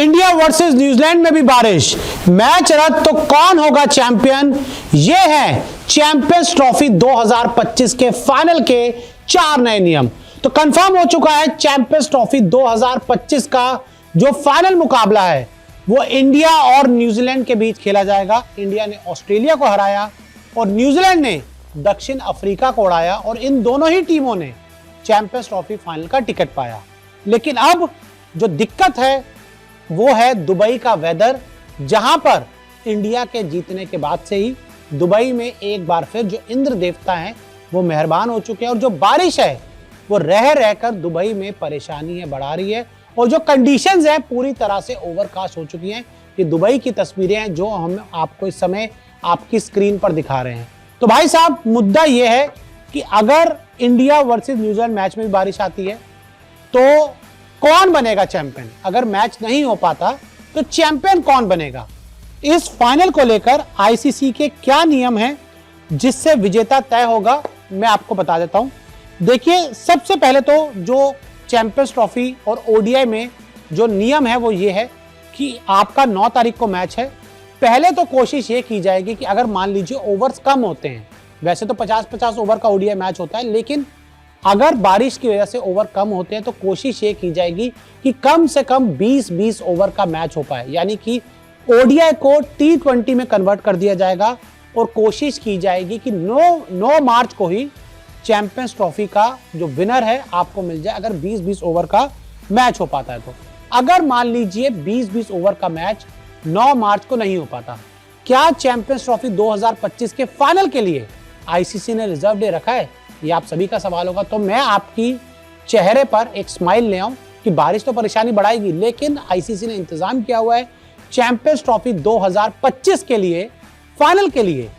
India versus New Zealand में भी बारिश, मैच रद्द तो कौन होगा चैंपियन? ये है चैंपियंस ट्रॉफी 2025 के फाइनल के 4 नए नियम। तो कंफर्म हो चुका है चैंपियंस ट्रॉफी 2025 का जो फाइनल मुकाबला है वो इंडिया और न्यूजीलैंड के बीच खेला जाएगा। इंडिया ने ऑस्ट्रेलिया को हराया और न्यूजीलैंड ने दक्षिण अफ्रीका को उड़ाया और इन दोनों ही टीमों ने चैंपियंस ट्रॉफी फाइनल का टिकट पाया। लेकिन अब जो दिक्कत है वो है दुबई का वेदर, जहां पर इंडिया के जीतने के बाद से ही दुबई में एक बार फिर जो इंद्र देवता हैं वो मेहरबान हो चुके हैं और जो बारिश है वो रह रहकर दुबई में परेशानी है बढ़ा रही है और जो कंडीशंस हैं पूरी तरह से ओवरकास्ट हो चुकी हैं। ये दुबई की तस्वीरें हैं जो हम आपको इस समय आपकी स्क्रीन पर दिखा रहे हैं। तो भाई साहब, मुद्दा ये है कि अगर इंडिया वर्सेस न्यूजीलैंड मैच में भी बारिश आती है तो कौन बनेगा चैंपियन? अगर मैच नहीं हो पाता तो चैंपियन कौन बनेगा? इस फाइनल को लेकर आईसीसी के क्या नियम हैं जिससे विजेता तय होगा, मैं आपको बता देता हूं। देखिए, सबसे पहले तो जो चैंपियंस ट्रॉफी और ओडीआई में जो नियम है वो ये है कि आपका 9 तारीख को मैच है। पहले तो कोशिश ये की जाएगी कि अगर मान लीजिए ओवर्स कम होते हैं, वैसे तो 50-50 ओवर का ओडीआई मैच होता है, लेकिन अगर बारिश की वजह से ओवर कम होते हैं तो कोशिश ये की जाएगी कि कम से कम 20-20 ओवर का मैच हो पाए, यानी कि ओडीआई को T20 में कन्वर्ट कर दिया जाएगा और कोशिश की जाएगी कि 9 मार्च को ही चैंपियंस ट्रॉफी का जो विनर है आपको मिल जाए, अगर 20-20 ओवर का मैच हो पाता है तो। अगर मान लीजिए 20-20 ओवर का मैच 9 मार्च को नहीं हो पाता, क्या चैंपियंस ट्रॉफी 2025 के फाइनल के लिए आईसीसी ने रिजर्व डे रखा है? ये आप सभी का सवाल होगा। तो मैं आपकी चेहरे पर एक स्माइल ले आऊं कि बारिश तो परेशानी बढ़ाएगी, लेकिन आईसीसी ने इंतजाम किया हुआ है चैंपियंस ट्रॉफी 2025 के लिए फाइनल के लिए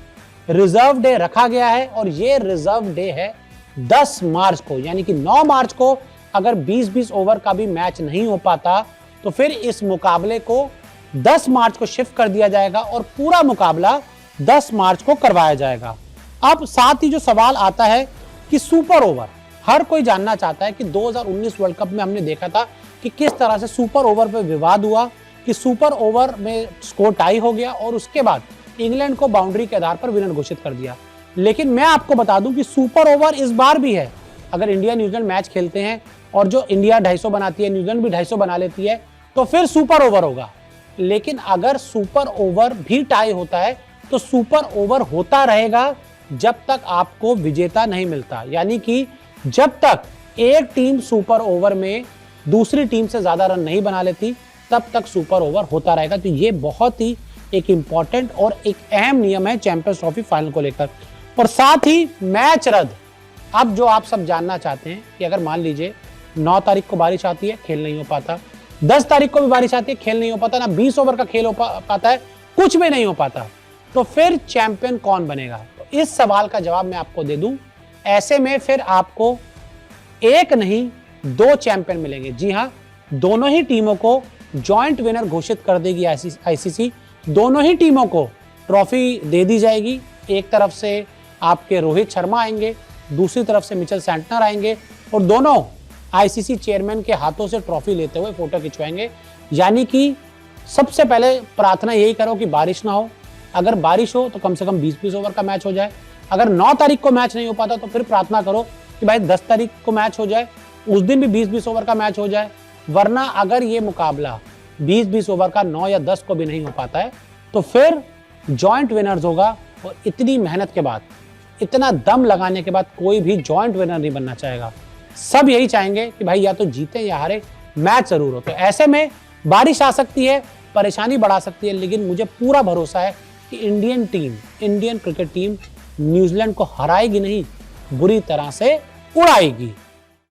रिजर्व डे रखा गया है और ये रिजर्व डे है 10 मार्च को, यानी कि 9 मार्च को अगर 20-20 ओवर का भी मैच नहीं हो पाता तो फिर इस मुकाबले को 10 मार्च को शिफ्ट कर दिया जाएगा और पूरा मुकाबला 10 मार्च को करवाया जाएगा। अब साथ ही जो सवाल आता है कि सुपर ओवर, हर कोई जानना चाहता है कि 2019 वर्ल्ड कप में हमने देखा था कि किस तरह से सुपर ओवर पे विवाद हुआ कि सुपर ओवर में स्कोर टाई हो गया और उसके बाद इंग्लैंड को बाउंड्री के आधार पर विनर घोषित कर दिया। लेकिन मैं आपको बता दूं कि सुपर ओवर इस बार भी है। अगर इंडिया न्यूजीलैंड मैच खेलते हैं और जो इंडिया 250 बनाती है, न्यूजीलैंड भी 250 बना लेती है, तो फिर सुपर ओवर होगा। लेकिन अगर सुपर ओवर भी टाई होता है तो सुपर ओवर होता रहेगा जब तक आपको विजेता नहीं मिलता, यानी कि जब तक एक टीम सुपर ओवर में दूसरी टीम से ज्यादा रन नहीं बना लेती तब तक सुपर ओवर होता रहेगा। तो ये बहुत ही एक इंपॉर्टेंट और एक अहम नियम है चैंपियंस ट्रॉफी फाइनल को लेकर। और साथ ही मैच रद्द, अब जो आप सब जानना चाहते हैं कि अगर मान लीजिए 9 तारीख को बारिश आती है, खेल नहीं हो पाता, 10 तारीख को भी बारिश आती है, खेल नहीं हो पाता, ना 20 ओवर का खेल हो पाता है, कुछ भी नहीं हो पाता, तो फिर चैंपियन कौन बनेगा? तो इस सवाल का जवाब मैं आपको दे दूं, ऐसे में फिर आपको एक नहीं 2 चैंपियन मिलेंगे। जी हां, दोनों ही टीमों को जॉइंट विनर घोषित कर देगी आईसीसी। दोनों ही टीमों को ट्रॉफी दे दी जाएगी। एक तरफ से आपके रोहित शर्मा आएंगे, दूसरी तरफ से मिचेल सैंटनर आएंगे और दोनों आईसीसी चेयरमैन के हाथों से ट्रॉफी लेते हुए फोटो खिंचवाएंगे। यानी कि सबसे पहले प्रार्थना यही करो कि बारिश ना हो। अगर बारिश हो तो कम से कम 20-20 ओवर का मैच हो जाए। अगर 9 तारीख को मैच नहीं हो पाता तो फिर प्रार्थना करो कि भाई 10 तारीख को मैच हो जाए, उस दिन भी 20-20 ओवर का मैच हो जाए। वरना अगर ये मुकाबला 20-20 ओवर का 9 या 10 को भी नहीं हो पाता है तो फिर जॉइंट विनर्स होगा। और इतनी मेहनत के बाद, इतना दम लगाने के बाद कोई भी जॉइंट विनर नहीं बनना चाहेगा। सब यही चाहेंगे कि भाई या तो जीते या हारे, मैच जरूर हो। तो ऐसे में बारिश आ सकती है, परेशानी बढ़ा सकती है, लेकिन मुझे पूरा भरोसा है कि इंडियन क्रिकेट टीम न्यूजीलैंड को हराएगी नहीं, बुरी तरह से उड़ाएगी।